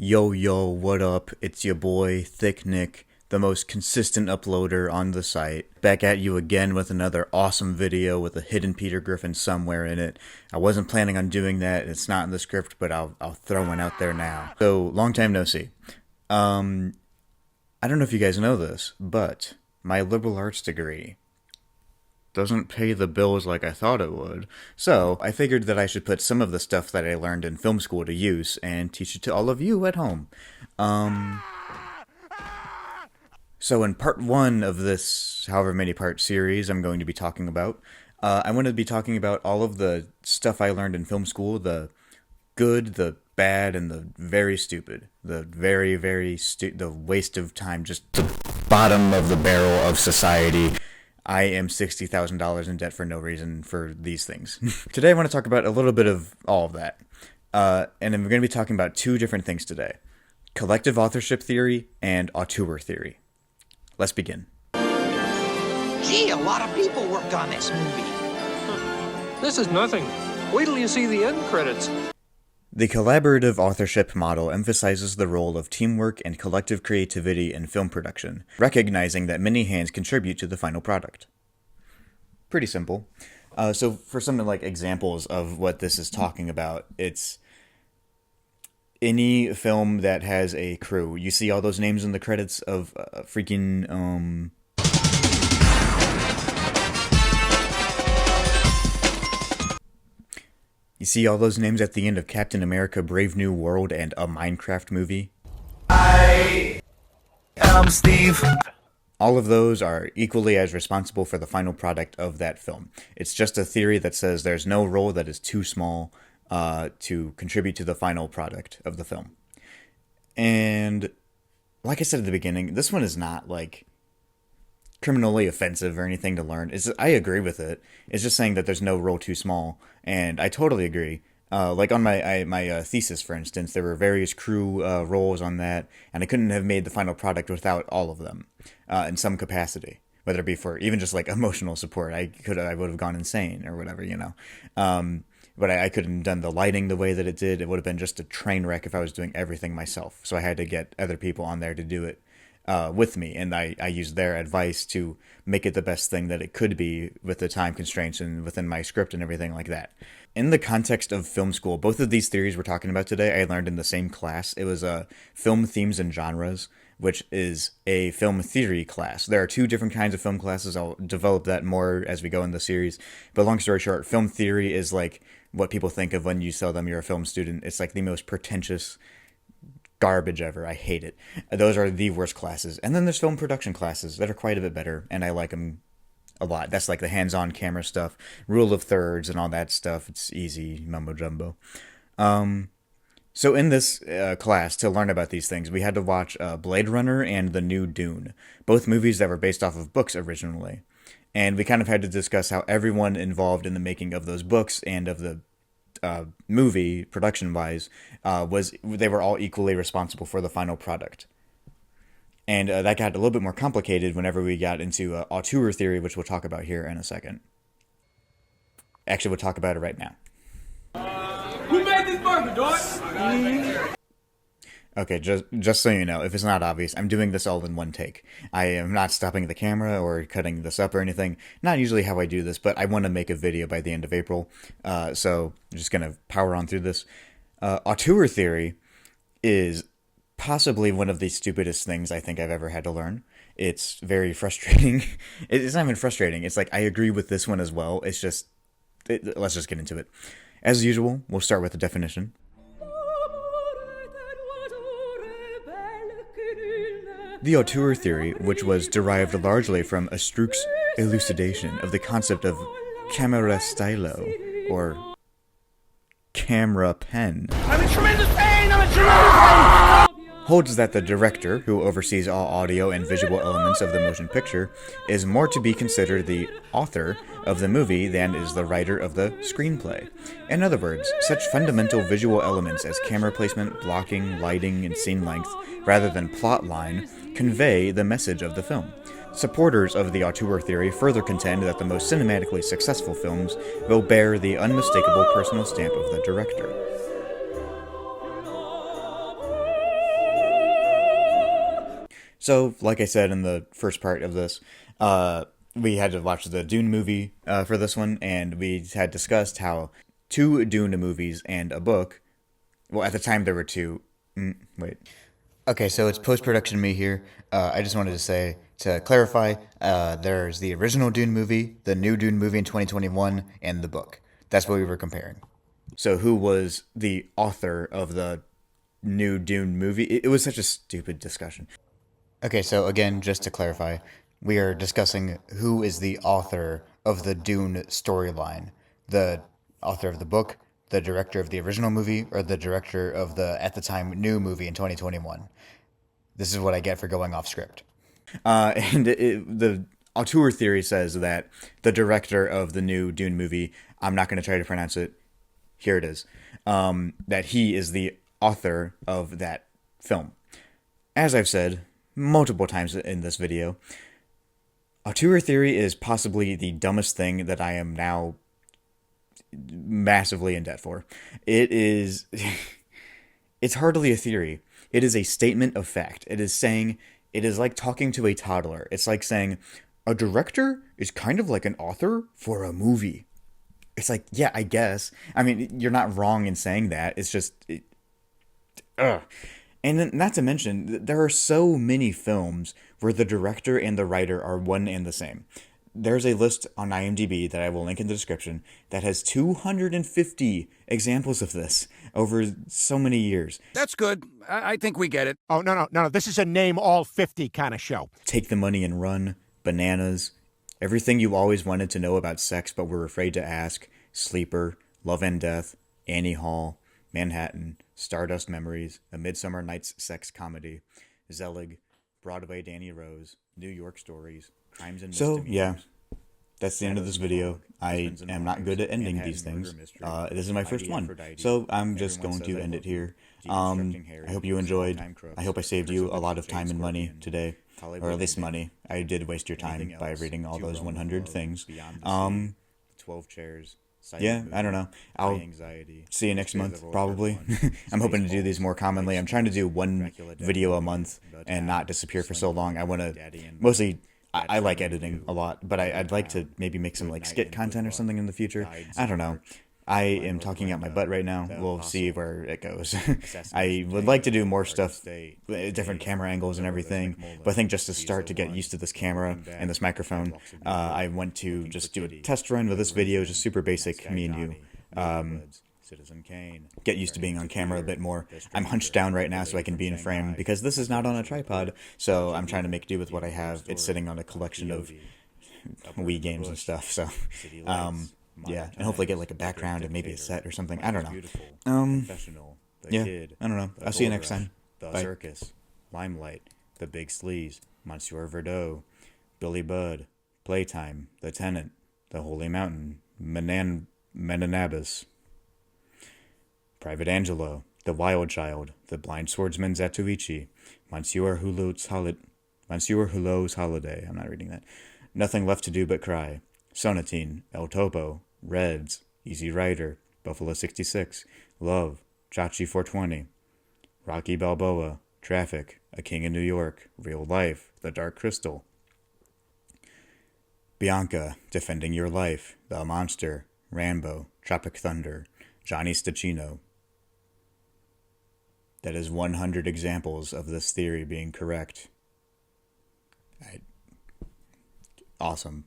Yo, what up? It's your boy, Thick Nick, the most consistent uploader on the site. Back at you again with another awesome video with a hidden Peter Griffin somewhere in it. I wasn't planning on doing that, it's not in the script, but I'll throw one out there now. So, long time no see. I don't know if you guys know this, but my liberal arts degree doesn't pay the bills like I thought it would. So, I figured that I should put some of the stuff that I learned in film school to use and teach it to all of you at home. So in part one of this however many part series I'm going to be talking about, I'm going to be talking about all of the stuff I learned in film school, the good, the bad, and the very stupid. The very, the waste of time, just the bottom of the barrel of society. I am $60,000 in debt for no reason for these things. Today I want to talk about a little bit of all of that. And I'm going to be talking about two different things today. Collective authorship theory and auteur theory. Let's begin. Gee, a lot of people worked on this movie. This is nothing. Wait till you see the end credits. The collaborative authorship model emphasizes the role of teamwork and collective creativity in film production, recognizing that many hands contribute to the final product. Pretty simple. So for some like examples of what this is talking about, it's any film that has a crew. You see all those names in the credits of You see all those names at the end of Captain America Brave New World and a Minecraft movie? I am Steve. All of those are equally as responsible for the final product of that film. It's just a theory that says there's no role that is too small to contribute to the final product of the film. And like I said at the beginning, this one is not like criminally offensive or anything to learn. I agree with it. It's just saying that there's no role too small, and I totally agree. Like on my thesis, for instance, there were various crew roles on that, and I couldn't have made the final product without all of them in some capacity, whether it be for even just like emotional support. I would have gone insane or whatever, you know. But I couldn't have done the lighting the way that it did. It would have been just a train wreck if I was doing everything myself. So I had to get other people on there to do it with me, and I used their advice to make it the best thing that it could be with the time constraints and within my script and everything like that. In the context of film school, both of these theories we're talking about today, I learned in the same class. It was film themes and genres, which is a film theory class. There are two different kinds of film classes. I'll develop that more as we go in the series. But long story short, film theory is like what people think of when you tell them you're a film student. It's like the most pretentious garbage ever. I hate it. Those are the worst classes. And then there's film production classes that are quite a bit better, and I like them a lot. That's like the hands-on camera stuff, rule of thirds and all that stuff. It's easy mumbo jumbo. So in this class, to learn about these things, we had to watch Blade Runner and the new Dune, both movies that were based off of books originally. And we kind of had to discuss how everyone involved in the making of those books and of the movie, production-wise, they were all equally responsible for the final product. And that got a little bit more complicated whenever we got into auteur theory, which we'll talk about here in a second. Actually, we'll talk about it right now. Who made this burger, dog? Okay, just so you know, if it's not obvious, I'm doing this all in one take. I am not stopping the camera or cutting this up or anything. Not usually how I do this, but I want to make a video by the end of April, so I'm just going to power on through this. Auteur theory is possibly one of the stupidest things I think I've ever had to learn. It's very frustrating. It's not even frustrating. It's like, I agree with this one as well. It's just, let's just get into it. As usual, we'll start with the definition. The auteur theory, which was derived largely from Astruc's elucidation of the concept of camera stylo, or camera pen, I'm in tremendous pain! I'm in tremendous pain! holds that the director, who oversees all audio and visual elements of the motion picture, is more to be considered the author of the movie than is the writer of the screenplay. In other words, such fundamental visual elements as camera placement, blocking, lighting, and scene length, rather than plot line, convey the message of the film. Supporters of the auteur theory further contend that the most cinematically successful films will bear the unmistakable personal stamp of the director. So, like I said in the first part of this, we had to watch the Dune movie for this one, and we had discussed how two Dune movies and a book. Well, at the time there were two. Wait. Okay, so it's post-production me here. I just wanted to say, to clarify, there's the original Dune movie, the new Dune movie in 2021, and the book. That's what we were comparing. So who was the author of the new Dune movie? It was such a stupid discussion. Okay, so again, just to clarify, we are discussing who is the author of the Dune storyline. The author of the book, the director of the original movie, or the director of the, at the time, new movie in 2021. This is what I get for going off script. The Auteur Theory says that the director of the new Dune movie, I'm not going to try to pronounce it, here it is, that he is the author of that film. As I've said multiple times in this video, Auteur Theory is possibly the dumbest thing that I am now massively in debt for. It is... It's hardly a theory. It is a statement of fact. It is saying... It is like talking to a toddler. It's like saying, a director is kind of like an author for a movie. It's like, yeah, I guess. I mean, you're not wrong in saying that. It's just... And then, not to mention, there are so many films where the director and the writer are one and the same. There's a list on IMDb that I will link in the description that has 250 examples of this over so many years. That's good. I think we get it. Oh, no. This is a name all 50 kind of show. Take the Money and Run, Bananas, Everything You Always Wanted to Know About Sex But Were Afraid to Ask, Sleeper, Love and Death, Annie Hall, Manhattan, Stardust Memories, A Midsummer Night's Sex Comedy, Zelig, Broadway Danny Rose, New York Stories, Crimes and Misdemeanors. So, yeah, that's the end of this video. I am not good at ending these things. This is my first one, so I'm just going to end it here. I hope you enjoyed. I hope I saved you a lot of time and money today, or at least money. I did waste your time by reading all those 100 things. 12 chairs. Yeah, I don't know. I'll see you next month, probably. I'm hoping to do these more commonly. I'm trying to do one video a month and not disappear for so long. I want to, mostly, I like editing a lot, but I'd like to maybe make some like skit content or something in the future. I don't know. I am talking out my butt right now. We'll see where it goes. I would like to do more stuff, different camera angles and everything, but I think just to start to get used to this camera and this microphone, I want to just do a test run with this video, just super basic, me and you. Get used to being on camera a bit more. I'm hunched down right now so I can be in frame, because this is not on a tripod, so I'm trying to make do with what I have. It's sitting on a collection of Wii games and stuff, so... yeah, and hopefully get like a background and maybe a set or something. I don't know. Yeah, I don't know. I'll see you next time. The Bye. Circus, Limelight, The Big Sleaze, Monsieur Verdot, Billy Budd, Playtime, The Tenant, The Holy Mountain, Menanabus, Private Angelo, The Wild Child, The Blind Swordsman Zatoichi, Monsieur Hulot's Holiday. I'm not reading that. Nothing Left to Do But Cry. Sonatine, El Topo, Reds, Easy Rider, Buffalo 66, Love, Chachi 420, Rocky Balboa, Traffic, A King in New York, Real Life, The Dark Crystal, Bianca, Defending Your Life, The Monster, Rambo, Tropic Thunder, Johnny Stachino. That is 100 examples of this theory being correct. Awesome.